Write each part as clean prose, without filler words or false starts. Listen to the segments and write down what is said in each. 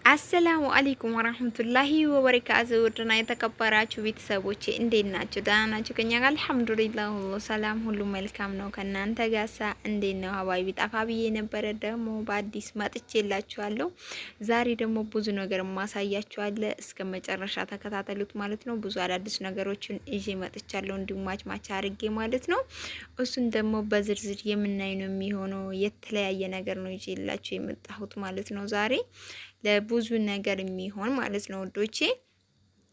አሰላሙ አለይኩም ወራህመቱላሂ ወበረካቱ። ውድና የተከበራችሁ ቤተሰቦቼ እንዴት ናችሁ? ደህና ናችሁ? ከኛ ጋር አልሐምዱሊላህ ሁሉ ሰላም፣ ሁሉ መልካም ነው። ከናንተ ጋሳ እንዴት ነው? ሀባይቢ ጠፋ ብዬ ነበረ፣ ደግሞ በአዲስ መጥቼላችኋለሁ። ዛሬ ደግሞ ብዙ ነገር ማሳያችኋለሁ። እስከ መጨረሻ ተከታተሉት ማለት ነው። ብዙ አዳዲስ ነገሮችን ይዤ መጥቻለሁ፣ እንዲሁም ማች አርጌ ማለት ነው። እሱን ደግሞ በዝርዝር የምናይ ነው የሚሆነው። የተለያየ ነገር ነው ይዤላችሁ የመጣሁት ማለት ነው ዛሬ ለብዙ ነገር የሚሆን ማለት ነው ወዶቼ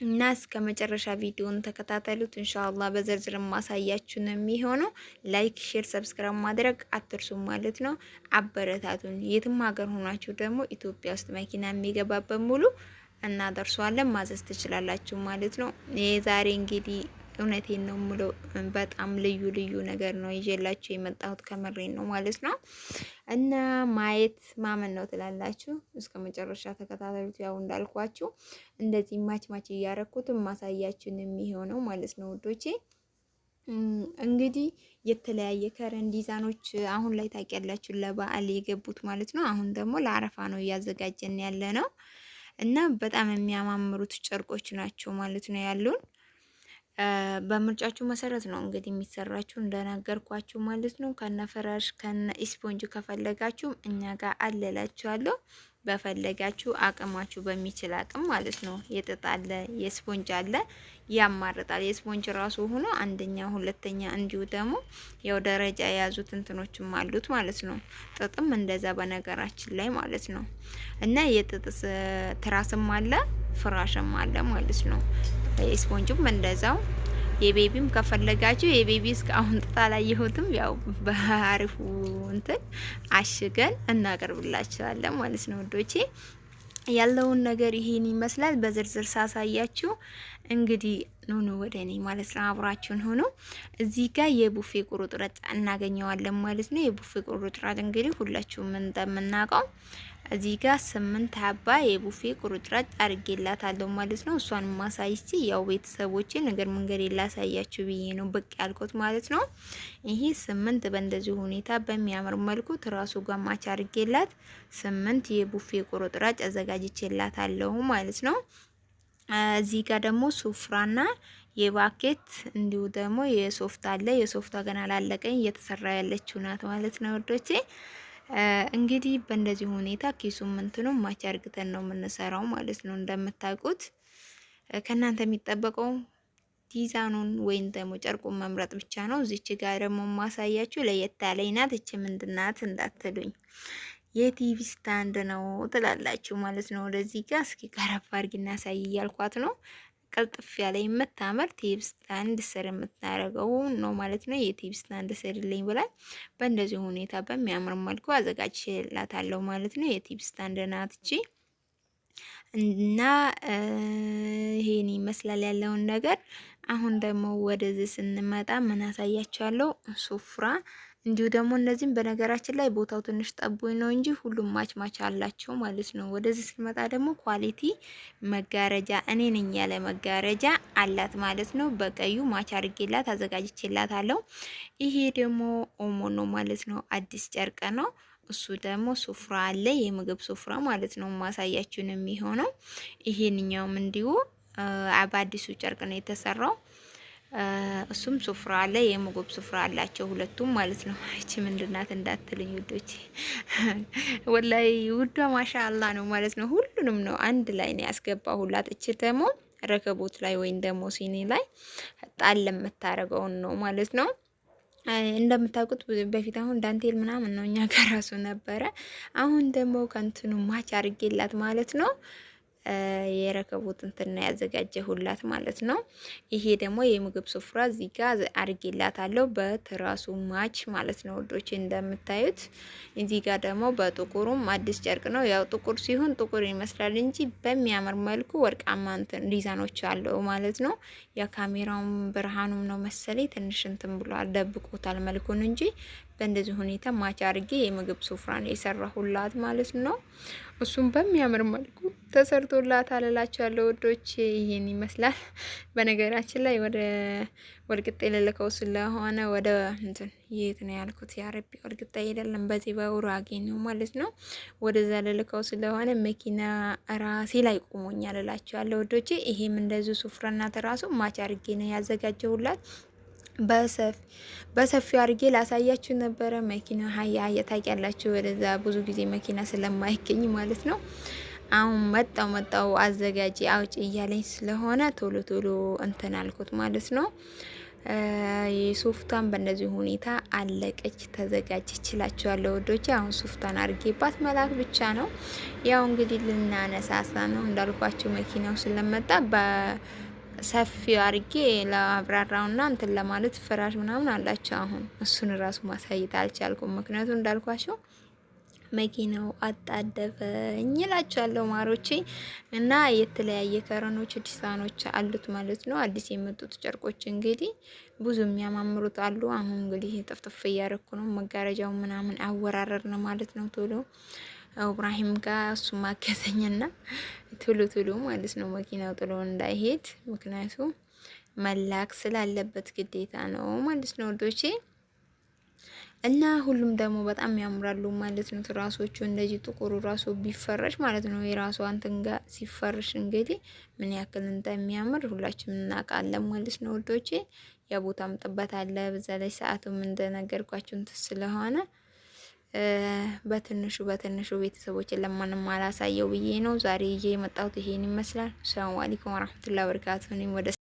እና እስከ መጨረሻ ቪዲዮን ተከታተሉት። ኢንሻአላህ በዝርዝር ማሳያችሁ ነው የሚሆነው። ላይክ፣ ሼር፣ ሰብስክራይብ ማድረግ አትርሱ ማለት ነው። አበረታቱን። የትም ሀገር ሆናችሁ ደግሞ ኢትዮጵያ ውስጥ መኪና የሚገባበት ሙሉ እናደርሷለን፣ ማዘዝ ትችላላችሁ ማለት ነው። የዛሬ እንግዲህ እውነቴን ነው ሙሉ በጣም ልዩ ነገር ነው ይዤላችሁ የመጣሁት ከመሬን ነው ማለት ነው። እና ማየት ማመን ነው ትላላችሁ። እስከ መጨረሻ ተከታተሉት። ያው እንዳልኳችሁ እንደዚህ ማች እያረኩት ማሳያችሁን የሚሆነው ማለት ነው ውዶቼ። እንግዲህ የተለያየ ከረን ዲዛይኖች አሁን ላይ ታውቂያላችሁ ለበዓል የገቡት ማለት ነው። አሁን ደግሞ ለአረፋ ነው እያዘጋጀን ያለ ነው እና በጣም የሚያማምሩት ጨርቆች ናቸው ማለት ነው ያሉን። በምርጫችሁ መሰረት ነው እንግዲህ የሚሰራችሁ እንደነገርኳችሁ ማለት ነው። ከነ ፍራሽ ከነ ስፖንጅ ከፈለጋችሁ እኛ ጋር አለላችኋለሁ። በፈለጋችሁ አቅማችሁ በሚችል አቅም ማለት ነው። የጥጥ አለ፣ የስፖንጅ አለ፣ ያማርጣል። የስፖንጅ ራሱ ሆኖ አንደኛ፣ ሁለተኛ እንዲሁ ደግሞ ያው ደረጃ የያዙት እንትኖችም አሉት ማለት ነው። ጥጥም እንደዛ በነገራችን ላይ ማለት ነው። እና የጥጥ ትራስም አለ፣ ፍራሽም አለ ማለት ነው። ስፖንጅም እንደዛው የቤቢም ከፈለጋችሁ የቤቢ እስካሁን ጥጣ ላይ ይሁትም ያው በአሪፉ እንትን አሽገን እናቀርብላችኋለን ማለት ነው ወዶቼ። ያለውን ነገር ይሄን ይመስላል። በዝርዝር ሳሳያችሁ እንግዲህ ኑኑ ወደ እኔ ማለት ነው። አብራችሁን ሆኖ እዚህ ጋር የቡፌ ቁርጥራጭ እናገኘዋለን ማለት ነው። የቡፌ ቁርጥራጭ እንግዲህ ሁላችሁም እንደምናውቀው እዚህ ጋር 8 ሀባ የቡፌ ቁርጥራጭ አርጌላታለሁ ማለት ነው። እሷን ማሳይቺ ያው ቤተሰቦቼ ነገር መንገድ ላሳያችሁ ብዬ ነው ብቅ ያልኩት ማለት ነው። ይሄ 8 በእንደዚህ ሁኔታ በሚያምር መልኩ ትራሱ ጋር ማች አርጌላት 8 የቡፌ ቁርጥራጭ አዘጋጅቼላታለሁ ማለት ነው። እዚህ ጋር ደግሞ ሱፍራና የባኬት እንዲሁ ደግሞ የሶፍት አለ። የሶፍታ ገና ላለቀኝ እየተሰራ ያለችው ናት ማለት ነው ወዶቼ። እንግዲህ በእንደዚህ ሁኔታ ኪሱም እንትኑ ማች አርግተን ነው የምንሰራው ማለት ነው። እንደምታውቁት ከናንተ የሚጠበቀው ዲዛይኑን ወይም ደግሞ ጨርቁን መምረጥ ብቻ ነው። እዚች ጋር ደግሞ ማሳያችሁ ለየት ያለኝ ናት። እቺ ምንድናት እንዳትሉኝ የቲቪ ስታንድ ነው ትላላችሁ ማለት ነው። ወደዚህ ጋር እስኪ ቀረብ አድርጊና ሳይ እያልኳት ነው። ቅልጥፍ ያለ የምታምር ቲቪ ስታንድ ስር የምታረገው ነው ማለት ነው። የቲቪ ስታንድ ስር ልኝ ብላኝ በእንደዚህ ሁኔታ በሚያምር መልኩ አዘጋጅቼላታለሁ ማለት ነው። የቲቪ ስታንድ ናት እቺ እና ይሄን ይመስላል ያለውን ነገር። አሁን ደግሞ ወደዚህ ስንመጣ ምን አሳያችኋለሁ? ሱፍራ እንዲሁ ደግሞ እነዚህም በነገራችን ላይ ቦታው ትንሽ ጠቦኝ ነው እንጂ ሁሉም ማች አላቸው ማለት ነው። ወደዚህ ስንመጣ ደግሞ ኳሊቲ መጋረጃ እኔ ነኝ ያለ መጋረጃ አላት ማለት ነው። በቀዩ ማች አርጌላት አዘጋጅቼላታለሁ። ይሄ ደግሞ ኦሞ ነው ማለት ነው። አዲስ ጨርቅ ነው። እሱ ደግሞ ሱፍራ አለ፣ የምግብ ሱፍራ ማለት ነው። ማሳያችሁን የሚሆነው ይሄንኛውም እንዲሁ በአዲሱ ጨርቅ ነው የተሰራው። እሱም ሱፍራ አለ፣ የምግብ ሱፍራ አላቸው ሁለቱም ማለት ነው። እቺ ምንድናት እንዳትልኝ ውዶች፣ ወላይ ውዷ ማሻአላ ነው ማለት ነው። ሁሉንም ነው አንድ ላይ ነው ያስገባሁላት። እቺ ደግሞ ረከቦት ላይ ወይም ደግሞ ሲኒ ላይ ጣል ለምታረገውን ነው ማለት ነው። እንደምታውቁት በፊት አሁን ዳንቴል ምናምን ነው እኛ ከራሱ ነበረ። አሁን ደግሞ ከንትኑ ማች አርጌላት ማለት ነው። የረከቦት እንትን ያዘጋጀሁላት ማለት ነው። ይሄ ደግሞ የምግብ ስፍራ እዚህ ጋር አርጌላታለሁ በትራሱ ማች ማለት ነው ወዶቼ። እንደምታዩት እዚህ ጋር ደግሞ በጥቁሩም አዲስ ጨርቅ ነው። ያው ጥቁር ሲሆን ጥቁር ይመስላል እንጂ በሚያምር መልኩ ወርቃማ እንትን ዲዛይኖች አለው ማለት ነው። የካሜራውም ብርሃኑም ነው መሰለኝ ትንሽ እንትን ብሏል ደብቆታል መልኩን እንጂ በእንደዚህ ሁኔታ ማች አርጌ የምግብ ስፍራ ነው የሰራሁላት ማለት ነው። እሱም በሚያምር መልኩ ተሰርቶላታል እላችኋለሁ ውዶች። ይሄን ይመስላል። በነገራችን ላይ ወደ ወልቂጤ ልልከው ስለሆነ ወደ እንትን የት ነው ያልኩት? ያረቢ ወልቂጤ አይደለም፣ በዚህ በጉራጌ ነው ማለት ነው። ወደዛ ልልከው ስለሆነ መኪና ራሴ ላይ ቆሞኛል እላችኋለሁ ውዶች። ይሄም እንደዚሁ ሱፍራና ተራሱ ማች አርጌ ነው ያዘጋጀሁላት። በሰፊው አድርጌ ላሳያችሁ ነበረ። መኪና ሀያ ታውቂያላችሁ፣ ወደዛ ብዙ ጊዜ መኪና ስለማይገኝ ማለት ነው። አሁን መጣው አዘጋጂ አውጪ እያለኝ ስለሆነ ቶሎ ቶሎ እንትን አልኩት ማለት ነው። የሶፍቷን በእንደዚህ ሁኔታ አለቀች፣ ተዘጋጀች እላችኋለሁ ወዶች። አሁን ሶፍቷን አድርጌባት መላክ ብቻ ነው። ያው እንግዲህ ልናነሳሳ ነው እንዳልኳችሁ መኪናው ስለመጣ ሰፊ አርጌ ለአብራራውና እንትን ለማለት ፍራሽ ምናምን አላቸው። አሁን እሱን ራሱ ማሳየት አልቻልኩም፣ ምክንያቱም እንዳልኳቸው መኪናው አጣደፈኝ እላችኋለሁ ማሮቼ። እና የተለያየ ከረኖች ዲዛይኖች አሉት ማለት ነው። አዲስ የመጡት ጨርቆች እንግዲህ ብዙ የሚያማምሩት አሉ። አሁን እንግዲህ ጥፍጥፍ እያረኩ ነው። መጋረጃው ምናምን አወራረር ነው ማለት ነው ቶሎ ኢብራሂም ጋር እሱ ማገዘኝና ቶሎ ማለት ነው መኪናው ጥሎ እንዳይሄድ፣ ምክንያቱም መላክ ስላለበት ግዴታ ነው ማለት ነው ወዶቼ። እና ሁሉም ደግሞ በጣም ያምራሉ ማለት ነው። ትራሶቹ እንደዚህ ጥቁሩ ራሱ ቢፈረሽ ማለት ነው የራሱ አንተን ጋር ሲፈርሽ እንግዲህ ምን ያክል እንደሚያምር ሁላችንም እናውቃለን ማለት ነው ወዶቼ። የቦታም ጥበት አለ፣ በዛ ላይ ሰዓቱም እንደነገርኳችሁ እንትን ስለሆነ በትንሹ ቤተሰቦችን ለማንም አላሳየው ብዬ ነው ዛሬ ይዤ የመጣሁት። ይሄን ይመስላል። ሰላም አለይኩም ወራህመቱላሂ ወበረካቱሁ።